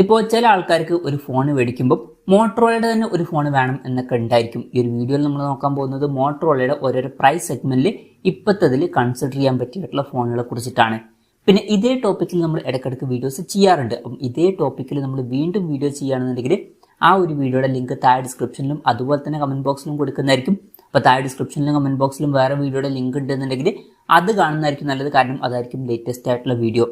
ഇപ്പോൾ ചില ആൾക്കാർക്ക് ഒരു ഫോൺ മേടിക്കുമ്പോൾ മോട്ടറോളയുടെ തന്നെ ഒരു ഫോൺ വേണം എന്നൊക്കെ ഉണ്ടായിരിക്കും. ഈ ഒരു വീഡിയോയിൽ നമ്മൾ നോക്കാൻ പോകുന്നത് മോട്ടറോളയുടെ ഓരോരോ പ്രൈസ് സെഗ്മെന്റിൽ ഇപ്പോഴത്തതിൽ കൺസിഡർ ചെയ്യാൻ പറ്റിയിട്ടുള്ള ഫോണുകളെ കുറിച്ചിട്ടാണ്. പിന്നെ ഇതേ ടോപ്പിക്കിൽ നമ്മൾ ഇടയ്ക്കിടയ്ക്ക് വീഡിയോസ് ചെയ്യാറുണ്ട്. അപ്പം ഇതേ ടോപ്പിക്കിൽ നമ്മൾ വീണ്ടും വീഡിയോ ചെയ്യുകയാണെന്നുണ്ടെങ്കിൽ ആ ഒരു വീഡിയോയുടെ ലിങ്ക് താഴെ ഡിസ്ക്രിപ്ഷനിലും അതുപോലെ തന്നെ കമന്റ് ബോക്സിലും കൊടുക്കുന്നതായിരിക്കും. അപ്പോൾ താഴെ ഡിസ്ക്രിപ്ഷനിലും കമന്റ് ബോക്സിലും വേറെ വീഡിയോയുടെ ലിങ്ക് ഉണ്ടെന്നുണ്ടെങ്കിൽ അത് കാണുന്നതായിരിക്കും നല്ലത്, കാരണം അതായിരിക്കും ലേറ്റസ്റ്റ് ആയിട്ടുള്ള വീഡിയോ.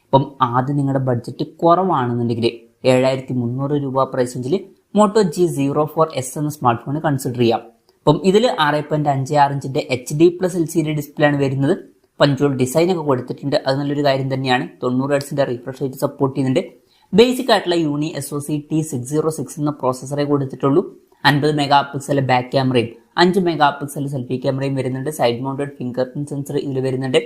അപ്പം ആദ്യം നിങ്ങളുടെ ബഡ്ജറ്റ് കുറവാണെന്നുണ്ടെങ്കിൽ 7300 രൂപ പ്രൈസ് റേഞ്ചിൽ മോട്ടോ G04S എന്ന സ്മാർട്ട് ഫോൺ കൺസിഡർ ചെയ്യാം. അപ്പം ഇതിൽ 6.56 ഇഞ്ചിന്റെ HD+ LCD ഡിസ്പ്ലേ ആണ് വരുന്നത്. പഞ്ചോൾ ഡിസൈൻ ഒക്കെ കൊടുത്തിട്ടുണ്ട്, അത് നല്ലൊരു കാര്യം തന്നെയാണ്. 90 ഹെർട്സിന്റെ റിഫ്രഷ് റേറ്റ് സപ്പോർട്ട് ചെയ്യുന്നുണ്ട്. ബേസിക് ആയിട്ടുള്ള യൂണി SoC T606 എന്ന പ്രോസസറെ കൊടുത്തിട്ടുള്ളൂ. 50 മെഗാ പിക്സൽ ബാക്ക് ക്യാമറയും 5 മെഗാ പിക്സൽ സെൽഫി ക്യാമറയും വരുന്നുണ്ട്. Side mounted finger print sensor ഇതിൽ വരുന്നുണ്ട്.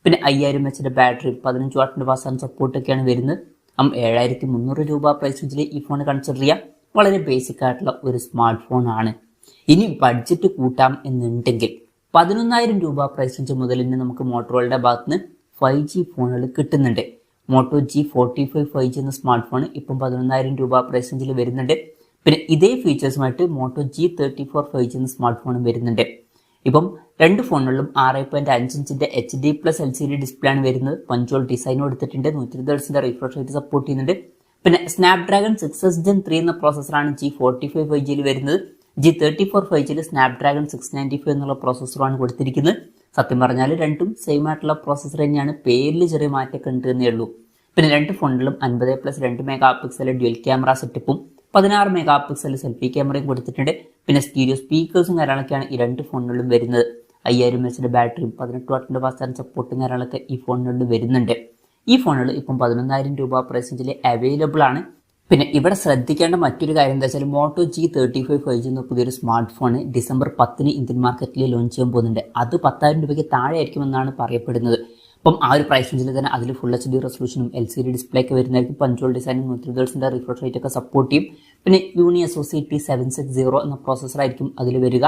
പിന്നെ 5000 mAh ബാറ്ററിയും 15 വാട്ടിന്റെ ഫാസ്റ്റ് ചാർജ് സപ്പോർട്ടൊക്കെയാണ് വരുന്നത്. 7300 രൂപ പ്രൈസ് റേഞ്ചിൽ ഈ ഫോൺ കൺസിഡർ ചെയ്യാം. വളരെ ബേസിക് ആയിട്ടുള്ള ഒരു സ്മാർട്ട് ഫോൺ ആണ്. ഇനി ബഡ്ജറ്റ് കൂട്ടാം എന്നുണ്ടെങ്കിൽ 11000 രൂപ പ്രൈസ് റേഞ്ച് മുതൽ തന്നെ നമുക്ക് മോട്ടറോളയുടെ ഭാഗത്ത് നിന്ന് 5G ഫോണുകൾ കിട്ടുന്നുണ്ട്. മോട്ടോ G45 5G എന്ന സ്മാർട്ട് ഫോൺ ഇപ്പം 11000 രൂപ പ്രൈസ് റേഞ്ചിൽ വരുന്നുണ്ട്. പിന്നെ ഇതേ ഫീച്ചേഴ്സുമായിട്ട് മോട്ടോ G34 5G എന്ന സ്മാർട്ട് ഫോണും വരുന്നുണ്ട്. ഇപ്പം രണ്ട് ഫോണുകളിലും 6.5 ഇഞ്ചിന്റെ HD+ LCD ഡിസ്പ്ലേ ആണ് വരുന്നത്. പഞ്ചോൾ ഡിസൈൻ കൊടുത്തിട്ടുണ്ട്. 120 ഹെർട്സിന്റെ റിഫ്രഷ് റേറ്റ് സപ്പോർട്ട് ചെയ്യുന്നുണ്ട്. പിന്നെ സ്നാപ്ഡ്രാഗൺ 6s Gen 3 എന്ന പ്രോസസ്സറാണ് G45 5G വരുന്നത്. G34 5G സ്നാപ്ഡ്രാഗൺ 695 എന്നുള്ള പ്രോസസ്സറാണ് കൊടുത്തിരിക്കുന്നത്. സത്യം പറഞ്ഞാൽ രണ്ടും സെയിം ആയിട്ടുള്ള പ്രോസസ്സർ തന്നെയാണ്, പേരിൽ ചെറിയ മാറ്റമൊക്കെ ഉണ്ട് എന്നേ ഉള്ളൂ. പിന്നെ രണ്ട് ഫോണുകളിലും 50+2 മെഗാ പിക്സൽ ഡ്യുവൽ ക്യാമറ സെറ്റപ്പും 16 മെഗാ പിക്സൽ സെൽഫി ക്യാമറയും കൊടുത്തിട്ടുണ്ട്. പിന്നെ സ്റ്റീരിയോ സ്പീക്കേഴ്സും കാര്യങ്ങളൊക്കെയാണ് ഈ രണ്ട് ഫോണുകളിലും വരുന്നത്. 5000 mAh ബാറ്ററിയും 18 വാട്ടിന്റെ ഫാസ്റ്റ് ചാർജ് സപ്പോർട്ടും കാര്യങ്ങളൊക്കെ ഈ ഫോണുകളിൽ വരുന്നുണ്ട്. ഈ ഫോണുകൾ ഇപ്പം 11000 രൂപ പ്രൈസ് റേഞ്ചിൽ അവൈലബിൾ ആണ്. പിന്നെ ഇവിടെ ശ്രദ്ധിക്കേണ്ട മറ്റൊരു കാര്യം എന്താ വെച്ചാൽ മോട്ടോ G35 5G എന്ന പുതിയൊരു സ്മാർട്ട് ഫോൺ ഡിസംബർ 10 ഇന്ത്യൻ മാർക്കറ്റിൽ ലോഞ്ച് ചെയ്യാൻ പോകുന്നുണ്ട്. അത് 10000 രൂപയ്ക്ക് താഴെ ആയിരിക്കുമെന്നാണ് പറയപ്പെടുന്നത്. അപ്പം ആ ഒരു പ്രൈസ് റേഞ്ചിൽ തന്നെ അതിൽ ഫുൾ HD റെസൊല്യൂഷനും LCD ഡിസ്പ്ലേ ഒക്കെ വരുന്നതായിരിക്കും. പഞ്ചോൾ ഡിസൈനും 120 ഹെർട്സിന്റെ റിഫ്രഷ് റേറ്റ് ഒക്കെ സപ്പോർട്ട് ചെയ്യും. പിന്നെ യൂണി SoC T760 എന്ന പ്രോസസ്സർ ആയിരിക്കും അതിൽ വരിക.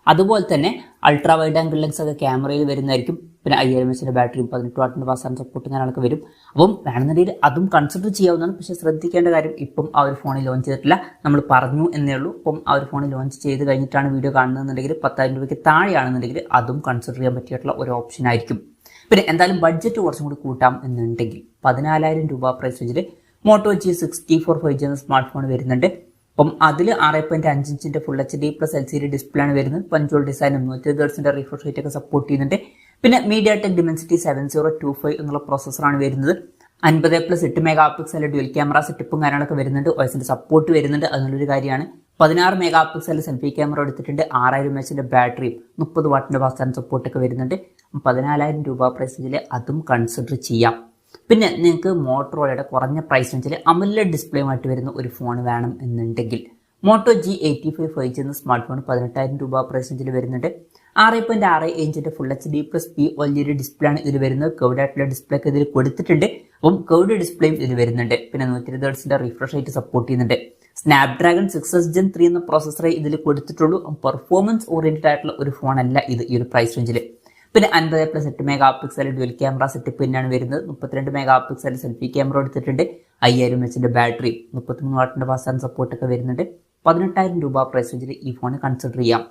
അതുപോലെ തന്നെ അൾട്രാ വൈഡ് ആംഗിൾ ലെൻസ് ഒക്കെ ക്യാമറയിൽ വരുന്നതായിരിക്കും. പിന്നെ 5000 mAh ബാറ്ററിയും 18 വാട്ടിന്റെ ഫാസ്റ്റ് ചാർജ് സപ്പോർട്ടും കാര്യങ്ങളൊക്കെ വരും. അപ്പം വേണമെന്നുണ്ടെങ്കിൽ അതും കൺസിഡർ ചെയ്യാവുന്നതാണ്. പക്ഷേ ശ്രദ്ധിക്കേണ്ട കാര്യം ഇപ്പം ആ ഒരു ഫോണിൽ ലോഞ്ച് ചെയ്തിട്ടില്ല, നമ്മൾ പറഞ്ഞു എന്നേ ഉള്ളൂ. അപ്പം ആ ഒരു ഫോണിൽ ലോഞ്ച് ചെയ്ത് കഴിഞ്ഞിട്ടാണ് വീഡിയോ കാണുന്നതെന്നുണ്ടെങ്കിൽ 10000 രൂപയ്ക്ക് താഴെയാണെന്നുണ്ടെങ്കിൽ അതും കൺസിഡർ ചെയ്യാൻ പറ്റിയിട്ടുള്ള ഒരു ഓപ്ഷൻ ആയിരിക്കും. പിന്നെ എന്തായാലും ബഡ്ജറ്റ് കുറച്ചും കൂടി കൂട്ടാം എന്നുണ്ടെങ്കിൽ 14000 രൂപ പ്രൈസ് റേഞ്ചിൽ മോട്ടോ G64 5G എന്ന സ്മാർട്ട് ഫോൺ വരുന്നുണ്ട്. അപ്പം അതിൽ 6.5 ഇഞ്ചിന്റെ ഫുൾ HD+ LCD ഡിസ്പ്ലേ ആണ് വരുന്നത്. പഞ്ചോൾ ഡിസൈനും 120 ഹെർട്സിന്റെ റിഫ്രഷ് റേറ്റ് ഒക്കെ സപ്പോർട്ട് ചെയ്യുന്നുണ്ട്. പിന്നെ MediaTek Dimensity 7025 എന്നുള്ള പ്രോസസ്സറാണ് വരുന്നത്. 50+8 മെഗാ പിക്സൽ ഡ്യുവൽ ക്യാമറ സെറ്റപ്പും കാര്യങ്ങളൊക്കെ വരുന്നുണ്ട്. OSന്റെ സപ്പോർട്ട് വരുന്നുണ്ട്, അതിനുള്ളൊരു കാര്യമാണ്. 16 മെഗാ പിക്സൽ സെൽഫി ക്യാമറ എടുത്തിട്ടുണ്ട്. 6000 mAh ബാറ്ററിയും 30 വാട്ടിന്റെ ഫാസ്റ്റ് ചാർജ് സപ്പോർട്ടൊക്കെ വരുന്നുണ്ട്. 14000 രൂപ പ്രൈസ് റേഞ്ചിൽ അതും കൺസിഡർ ചെയ്യാം. പിന്നെ നിങ്ങൾക്ക് മോട്ടറോളയുടെ കുറഞ്ഞ പ്രൈസ് റേഞ്ചിൽ AMOLED ഡിസ്പ്ലേയുമായിട്ട് വരുന്ന ഒരു ഫോൺ വേണം എന്നുണ്ടെങ്കിൽ മോട്ടോ G85 5G എന്ന സ്മാർട്ട് ഫോൺ 18000 രൂപ പ്രൈസ് റേഞ്ചിൽ വരുന്നുണ്ട്. 6.6 ഇഞ്ചിന്റെ ഫുൾ HD+ OLED ഡിസ്പ്ലേ ആണ് ഇതിൽ വരുന്നത്. കർവ്ഡ് ആയിട്ടുള്ള ഡിസ്പ്ലേ ഒക്കെ ഇതിൽ കൊടുത്തിട്ടുണ്ട്. അപ്പം കർവ്ഡ് ഡിസ്പ്ലേയും ഇതിൽ വരുന്നുണ്ട്. പിന്നെ 120 ഹെർട്സിന്റെ റിഫ്രഷ് റേറ്റ് സപ്പോർട്ട് ചെയ്യുന്നുണ്ട്. സ്നാപ്ഡ്രാഗൺ 6s Gen 3 എന്ന പ്രോസസ്സറെ ഇതിൽ കൊടുത്തിട്ടുള്ളൂ. പെർഫോമൻസ് ഓറിയന്റഡ് ആയിട്ടുള്ള ഒരു ഫോൺ അല്ല ഇത് ഈ ഒരു പ്രൈസ് റേഞ്ചിൽ. പിന്നെ 50+8 mega pixel dual camera setup തന്നെയാണ് വരുന്നത്. 32 മെഗാ പിക്സൽ സെൽഫി ക്യാമറ എടുത്തിട്ടുണ്ട്. 5000 mAh ബാറ്ററി 33 വാട്ടിന്റെ ഫാസ്റ്റ് ചാർജ് സപ്പോർട്ടൊക്കെ വരുന്നുണ്ട്. 18000 രൂപ പ്രൈസ് റേഞ്ചിൽ ഈ ഫോൺ കൺസിഡർ ചെയ്യാം.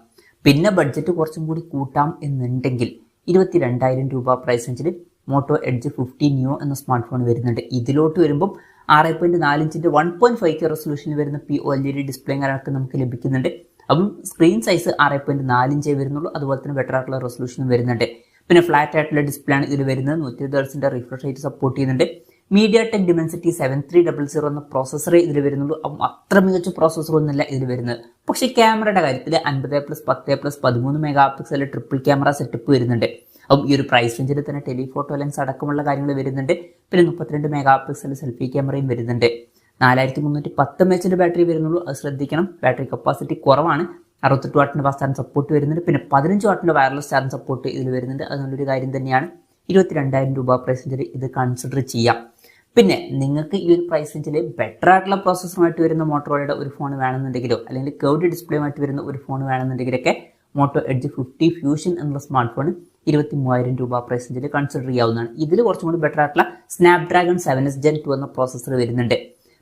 പിന്നെ ബഡ്ജറ്റ് കുറച്ചും കൂടി കൂട്ടാം എന്നുണ്ടെങ്കിൽ 22000 രൂപ പ്രൈസ് റേഞ്ചിൽ മോട്ടോ എഡ്ജ് 50 Neo എന്ന സ്മാർട്ട് ഫോൺ വരുന്നുണ്ട്. ഇതിലോട്ട് വരുമ്പോൾ 6.4 ഇഞ്ചിന്റെ 1.5K റെസൊല്യൂഷനിൽ വരുന്ന OLED ഡിസ്പ്ലേ കാര്യങ്ങളൊക്കെ നമുക്ക് ലഭിക്കുന്നുണ്ട്. അപ്പം സ്ക്രീൻ സൈസ് 6.4 ഇഞ്ചേ വരുന്നുള്ളൂ. അതുപോലെ തന്നെ ബെറ്റർ ആയിട്ടുള്ള റെസൊല്യൂഷനും വരുന്നുണ്ട്. പിന്നെ ഫ്ലാറ്റ് ആയിട്ടുള്ള ഡിസ്പ്ലേ ആണ് ഇതിൽ വരുന്നത്. 120 ഹെർട്സിന്റെ റിഫ്രഷ് റേറ്റ് സപ്പോർട്ട് ചെയ്യുന്നുണ്ട്. MediaTek Dimensity 7300 എന്ന പ്രോസസ്സറേ ഇതിൽ വരുന്നുള്ളൂ. അപ്പം അത്ര മികച്ച പ്രോസസ്സർ ഒന്നുമല്ല ഇതിൽ വരുന്നത്. പക്ഷേ ക്യാമറയുടെ കാര്യത്തിൽ 50+10+13 mega pixel triple camera setup വരുന്നുണ്ട്. അപ്പം ഈ ഒരു പ്രൈസ് റേഞ്ചിൽ തന്നെ ടെലിഫോട്ടോ ലെൻസ് അടക്കമുള്ള കാര്യങ്ങൾ വരുന്നുണ്ട്. പിന്നെ 32 മെഗാ പിക്സൽ സെൽഫി ക്യാമറയും വരുന്നുണ്ട്. 4310 mAh ബാറ്ററി വരുന്നുള്ളൂ, അത് ശ്രദ്ധിക്കണം. ബാറ്ററി കപ്പാസിറ്റി കുറവാണ്. 68 വാട്ടിന്റെ ഫാസ്റ്റ് ചാർജ് സപ്പോർട്ട് വരുന്നുണ്ട്. പിന്നെ 15 വാട്ടിന്റെ വയർലെസ് ചാർജ് സപ്പോർട്ട് ഇതിൽ വരുന്നുണ്ട്. അത് നല്ലൊരു കാര്യം തന്നെയാണ്. 22000 രൂപ പ്രൈസ് റേഞ്ചിൽ ഇത് കൺസിഡർ ചെയ്യാം. പിന്നെ നിങ്ങൾക്ക് ഈ ഒരു പ്രൈസ് റേഞ്ചിൽ ബെറ്റർ ആയിട്ടുള്ള പ്രോസസ്സറുമായിട്ട് വരുന്ന മോട്ടറോളയുടെ ഒരു ഫോൺ വേണമെന്നുണ്ടെങ്കിലോ അല്ലെങ്കിൽ കർവ്ഡ് ഡിസ്പ്ലേയുമായിട്ട് വരുന്ന ഒരു ഫോൺ വേണമെന്നുണ്ടെങ്കിലൊക്കെ മോട്ടോ എഡ്ജ് 50 ഫ്യൂഷൻ എന്നുള്ള സ്മാർട്ട് ഫോൺ 23,000 രൂപ പ്രൈസ് റേഞ്ചിൽ കൺസിഡർ ചെയ്യാവുന്നതാണ്. ഇതിൽ കുറച്ചും കൂടി ബെറ്റർ ആയിട്ടുള്ള സ്നാപ്ഡ്രാഗൺ 7s Gen 2 എന്ന പ്രോസസ്സർ വരുന്നുണ്ട്.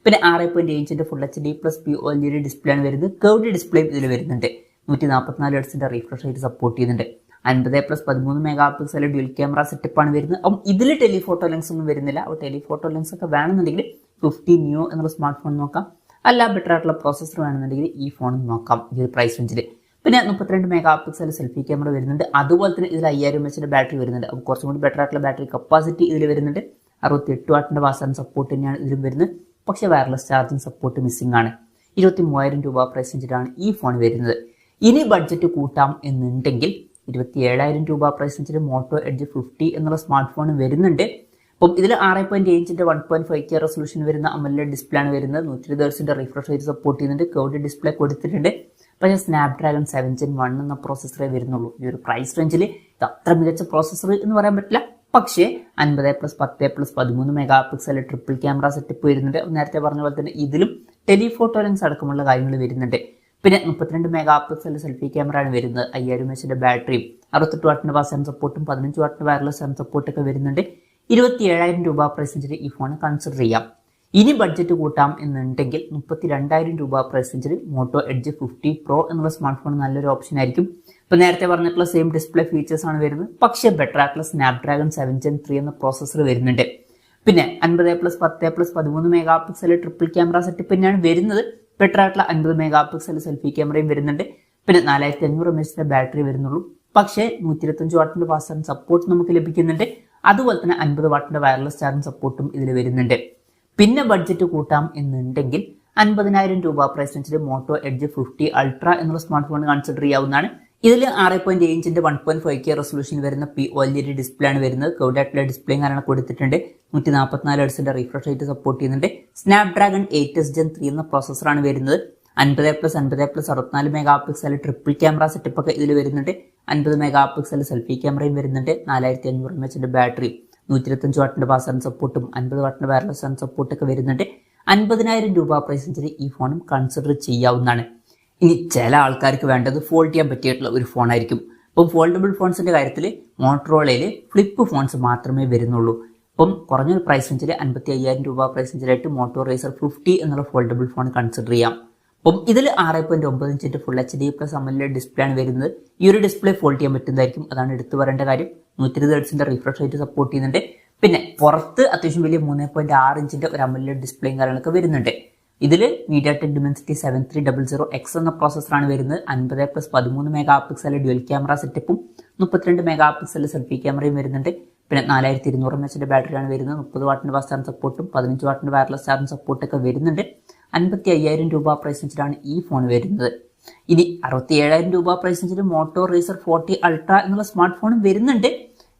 പിന്നെ 6.7 full HD plus POLED display ആണ് വരുന്നത്. കർവ്ഡ് ഡിസ്പ്ലേ ഇതിൽ വരുന്നുണ്ട്. 144 ഹെർട്സിന്റെ റിഫ്രഷ് റേറ്റ് സപ്പോർട്ട് ചെയ്യുന്നുണ്ട്. 50+13 mega pixel dual camera setup ആണ് വരുന്നത്. അപ്പം ഇതിൽ ടെലിഫോട്ടോ ലെൻസ് ഒന്നും വരുന്നില്ല. അപ്പോൾ ടെലിഫോട്ടോ ലെൻസ് ഒക്കെ വേണമെന്നുണ്ടെങ്കിൽ 15 Neo എന്നുള്ള സ്മാർട്ട് ഫോൺ നോക്കാം. അല്ല ബെറ്റർ ആയിട്ടുള്ള പ്രോസസ്സർ വേണമെന്നുണ്ടെങ്കിൽ ഈ ഫോൺ നോക്കാം ഈ ഒരു പ്രൈസ് റേഞ്ചിൽ. പിന്നെ 32 മെഗാ പിക്സൽ സെൽഫി ക്യാമറ വരുന്നുണ്ട്. അതുപോലെ തന്നെ ഇതിൽ 5000 mAh ബാറ്ററി വരുന്നുണ്ട്. അപ്പോൾ കുറച്ചും കൂടി ബെറ്റർ ആയിട്ടുള്ള ബാറ്ററി കപ്പാസിറ്റി ഇതിൽ വരുന്നുണ്ട്. 68 വാട്ടിന്റെ ഫാസ്റ്റ് സപ്പോർട്ട് തന്നെയാണ് ഇതിലും വരുന്നത്. പക്ഷേ വയർലെസ് ചാർജിങ് സപ്പോർട്ട് മിസ്സിംഗ് ആണ്. 23,000 രൂപ പ്രൈസ് റേഞ്ചിലാണ് ഈ ഫോൺ വരുന്നത്. ഇനി ബഡ്ജറ്റ് കൂട്ടാം എന്നുണ്ടെങ്കിൽ 27,000 രൂപ പ്രൈസ് റേഞ്ചിൽ മോട്ടോ എഡ്ജ് 50 എന്നുള്ള സ്മാർട്ട് ഫോൺ വരുന്നുണ്ട്. അപ്പം ഇതിൽ 6.7 1.5K റെസൊല്യൂഷൻ വരുന്ന AMOLED ഡിസ്പ്ലേ ആണ് വരുന്നത്. 120 ഹെർട്സിന്റെ റിഫ്രഷ് റേറ്റ് സപ്പോർട്ട് ചെയ്യുന്നുണ്ട്. കർവ്ഡ് ഡിസ്പ്ലേ കൊടുത്തിട്ടുണ്ട്. പക്ഷേ സ്നാപ്ഡ്രാഗൺ 7 Gen 1 എന്ന പ്രോസസ്സറേ വരുന്നുള്ളൂ. ഈ ഒരു പ്രൈസ് റേഞ്ചിൽ ഇത് അത്ര മികച്ച പ്രോസസ്സർ എന്ന് പറയാൻ പറ്റില്ല. പക്ഷേ 50+10+13 mega pixel triple camera setup വരുന്നുണ്ട്. നേരത്തെ പറഞ്ഞ പോലെ തന്നെ ഇതിലും ടെലിഫോട്ടോ ലെൻസ് അടക്കമുള്ള കാര്യങ്ങൾ വരുന്നുണ്ട്. പിന്നെ 32 മെഗാ പിക്സൽ സെൽഫി ക്യാമറ ആണ് വരുന്നത്. 5000 mAh ബാറ്ററിയും 68 വാട്ടിന്റെ ഫാസ്റ്റ് സപ്പോർട്ടും 15 വാട്ടിന്റെ വയർലെസ് സപ്പോർട്ടൊക്കെ വരുന്നുണ്ട്. 27,000 രൂപ പ്രൈസ് റേഞ്ചിൽ ഈ ഫോൺ കൺസിഡർ ചെയ്യാം. ഇനി ബഡ്ജറ്റ് കൂട്ടാം എന്നുണ്ടെങ്കിൽ 32,000 രൂപ പ്രൈസ് റേഞ്ചിൽ മോട്ടോ എഡ്ജ് 50 Pro എന്നുള്ള സ്മാർട്ട് ഫോൺ നല്ലൊരു ഓപ്ഷൻ ആയിരിക്കും. ഇപ്പൊ നേരത്തെ പറഞ്ഞിട്ടുള്ള സെയിം ഡിസ്പ്ലേ ഫീച്ചേഴ്സ് ആണ് വരുന്നത്. പക്ഷേ ബെറ്റർ ആയിട്ടുള്ള സ്നാപ്ഡ്രാഗൺ 7 Gen 3 എന്ന പ്രോസസ്സർ വരുന്നുണ്ട്. പിന്നെ 50+10+13 mega pixel triple camera setup തന്നെയാണ് വരുന്നത്. ബെറ്റർ ആയിട്ടുള്ള 50 മെഗാ പിക്സൽ സെൽഫി ക്യാമറയും വരുന്നുണ്ട്. പിന്നെ 4500 mAh ബാറ്ററി വരുന്നുള്ളൂ. പക്ഷേ 125 വാട്ടിന്റെ ഫാസ്റ്റ് സപ്പോർട്ട് നമുക്ക് ലഭിക്കുന്നുണ്ട്. അതുപോലെ തന്നെ 50 വാട്ടിന്റെ വയർലെസ് ചാർജിങ് സപ്പോർട്ടും ഇതിൽ വരുന്നുണ്ട്. പിന്നെ ബഡ്ജറ്റ് കൂട്ടാം എന്നുണ്ടെങ്കിൽ 50,000 രൂപ പ്രൈസ് റേഞ്ചിൽ മോട്ടോ എഡ്ജ് 50 Ultra എന്നുള്ള സ്മാർട്ട് ഫോൺ കൺസിഡർ ചെയ്യാവുന്നതാണ്. ഇതിൽ 6.7 1.5K റെസൊല്യൂഷൻ വരുന്ന POLED ഡിസ്പ്ലേ ആണ് വരുന്നത്. കർവ്ഡ് ആയിട്ടുള്ള ഡിസ്പ്ലേയും കാരണം കൊടുത്തിട്ടുണ്ട്. 144 ഹെർട്സിന്റെ റിഫ്രഷ് റേറ്റ് സപ്പോർട്ട് ചെയ്യുന്നുണ്ട്. സ്നാപ്ഡ്രാഗൺ 8 Gen 3 എന്ന പ്രോസസ്സറാണ് വരുന്നത്. 50+50+64 mega pixel triple camera setup ഒക്കെ ഇതിൽ വരുന്നുണ്ട്. 50 മെഗാ പിക്സൽ സെൽഫി ക്യാമറയും വരുന്നുണ്ട്. 4500 mAh ബാറ്ററി, 125 വാട്ടിന്റെ ഫാസ്റ്റ് സപ്പോർട്ടും 50 വാട്ടിന്റെ വയർലെസ് സപ്പോർട്ടൊക്കെ വരുന്നുണ്ട്. 50,000 രൂപ പ്രൈസ് റേഞ്ചിൽ ഈ ഫോണും കൺസിഡർ ചെയ്യാവുന്നതാണ്. ഇനി ചില ആൾക്കാർക്ക് വേണ്ടത് ഫോൾഡ് ചെയ്യാൻ പറ്റിയിട്ടുള്ള ഒരു ഫോണായിരിക്കും. ഇപ്പം ഫോൾഡബിൾ ഫോൺസിന്റെ കാര്യത്തിൽ മോട്ടറോളയിൽ ഫ്ലിപ്പ് ഫോൺസ് മാത്രമേ വരുന്നുള്ളൂ. ഇപ്പം കുറഞ്ഞൊരു പ്രൈസ് റേഞ്ചിൽ 55,000 രൂപ പ്രൈസ് റേഞ്ചിലായിട്ട് മോട്ടോ റേസർ 50 എന്നുള്ള ഫോൾഡബിൾ ഫോൺ കൺസിഡർ ചെയ്യാം. അപ്പം ഇതിൽ 6.9 ഇഞ്ചിന്റെ full HD plus AMOLED display ആണ് വരുന്നത്. ഈ ഒരു ഡിസ്പ്ലേ ഫോൾഡ് ചെയ്യാൻ പറ്റുന്നതായിരിക്കും. അതാണ് എടുത്തു പറയേണ്ട കാര്യം. 120 ഹെർട്സിന്റെ റിഫ്രഷ് റേറ്റ് സപ്പോർട്ട് ചെയ്യുന്നുണ്ട്. പിന്നെ പുറത്ത് അത്യാവശ്യം വലിയ 3.6 ഇഞ്ചിന്റെ ഒരു AMOLED ഡിസ്പ്ലേയും കാര്യങ്ങളൊക്കെ വരുന്നുണ്ട്. ഇതിൽ MediaTek Dimensity 7300X എന്ന പ്രോസസ്സറാണ് വരുന്നത്. 50+13 മെഗാ പിക്സൽ ഡ്യുവൽ ക്യാമറ സെറ്റപ്പും 32 മെഗാ പിക്സൽ സെൽഫി ക്യാമറയും വരുന്നുണ്ട്. പിന്നെ 4200 mAh ബാറ്ററിയാണ് വരുന്നത്. 30 വാട്ടിന്റെ ഫാസ്റ്റ് ചാർജിങ് സപ്പോർട്ടും 15 വാട്ടിന്റെ വയർലെസ് ചാർജിങ് സപ്പോർട്ടൊക്കെ വരുന്നുണ്ട്. 55,000 രൂപ പ്രൈസ് റേഞ്ചിലാണ് ഈ ഫോൺ വരുന്നത്. ഇനി 67,000 രൂപ പ്രൈസ് റേഞ്ചിൽ മോട്ടോ റേസർ 40 Ultra എന്നുള്ള സ്മാർട്ട് ഫോണും വരുന്നുണ്ട്.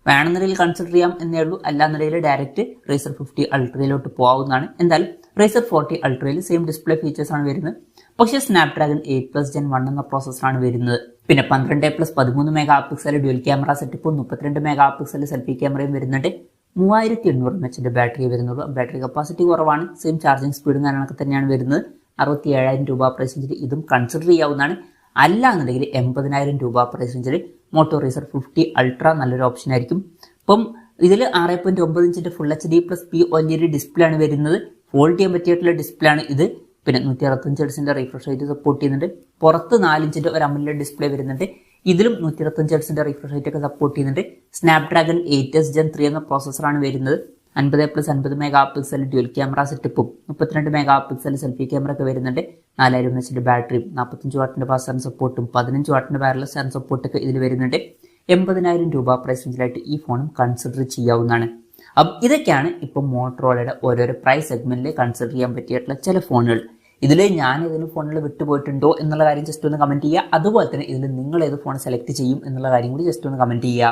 വേണമെന്നുണ്ടെങ്കിൽ കൺസിഡർ ചെയ്യാം എന്നേ ഉള്ളൂ. അല്ലാന്നുണ്ടെങ്കിൽ ഡയറക്റ്റ് റേസർ 50 Ultrയിലോട്ട് പോകാവുന്നതാണ്. എന്തായാലും റേസർ 40 Ultrയിൽ സെയിം ഡിസ്പ്ലേ ഫീച്ചേഴ്സ് ആണ് വരുന്നത്. പക്ഷേ സ്നാപ്ഡ്രാഗൺ 8 Gen 1 എന്ന പ്രോസസ്സറാണ് വരുന്നത്. പിന്നെ 12+13 മെഗാ പിക്സൽ ഡ്യുവൽ ക്യാമറ സെറ്റപ്പും 32 മെഗാ പിക്സൽ സെൽഫി ക്യാമറയും വരുന്നുണ്ട്. 3800 mAh ബാറ്ററി വരുന്നുള്ളൂ. ബാറ്ററി കപ്പാസിറ്റി കുറവാണ്. സെയിം ചാർജിങ് സ്പീഡും കാര്യങ്ങളൊക്കെ തന്നെയാണ് വരുന്നത്. 67,000 രൂപ പ്രൈസ് റേഞ്ചിൽ ഇതും കൺസിഡർ ചെയ്യാവുന്നതാണ്. അല്ലാന്നുണ്ടെങ്കിൽ 80,000 രൂപ പ്രൈസ് റേഞ്ചിൽ മോട്ടോ റേസർ 50 Ultra നല്ലൊരു ഓപ്ഷൻ ആയിരിക്കും. അപ്പം ഇതിൽ 6.9 ഇഞ്ചിന്റെ full HD plus POLED display ആണ് വരുന്നത്. ഫോൾഡ് ചെയ്യാൻ പറ്റിയിട്ടുള്ള ഡിസ്പ്ലേ ആണ് ഇത്. പിന്നെ 165 ഹെർട്സിന്റെ റിഫ്രഷ് റേറ്റ് സപ്പോർട്ട് ചെയ്യുന്നുണ്ട്. പുറത്ത് 4 ഇഞ്ചിന്റെ ഒരു AMOLED ഡിസ്പ്ലേ വരുന്നുണ്ട്. ഇതിലും 125 ഹെർട്സിന്റെ റിഫ്രഷ് റേറ്റ് ഒക്കെ സപ്പോർട്ട് ചെയ്യുന്നുണ്ട്. സ്നാപ്ഡ്രാഗൺ 8 Gen 3 എന്ന പ്രോസസ്സറാണ് വരുന്നത്. 50+50 മെഗാ പിക്സൽ ഡ്യുവൽ ക്യാമറ സെറ്റപ്പും 32 മെഗാ പിക്സൽ സെൽഫി ക്യാമറ ഒക്കെ വരുന്നുണ്ട്. 4000 mAh ബാറ്ററിയും 45 വാട്ടിന്റെ ഫാസ്റ്റ് ചാർജിങ് സപ്പോർട്ടും 15 വാട്ടിന്റെ വയർലെസ് ചാർജിങ് സപ്പോർട്ടൊക്കെ ഇതിൽ വരുന്നുണ്ട്. 80,000 രൂപ പ്രൈസ് റേഞ്ചിലായിട്ട് ഈ ഫോണും കൺസിഡർ ചെയ്യാവുന്നതാണ്. അപ്പം ഇതൊക്കെയാണ് ഇപ്പം മോട്ടറോളയുടെ ഓരോരോ പ്രൈസ് സെഗ്മെന്റിൽ കൺസിഡർ ചെയ്യാൻ പറ്റിയിട്ടുള്ള ചില ഫോണുകൾ. ഇതിൽ ഞാൻ ഏതെങ്കിലും ഫോണിൽ വിട്ടുപോയിട്ടുണ്ടോ എന്നുള്ള കാര്യം ജസ്റ്റ് ഒന്ന് കമന്റ് ചെയ്യുക. അതുപോലെ തന്നെ ഇതിൽ നിങ്ങൾ ഏത് ഫോൺ സെലക്ട് ചെയ്യും എന്നുള്ള കാര്യം കൂടി ജസ്റ്റ് ഒന്ന് കമന്റ് ചെയ്യുക.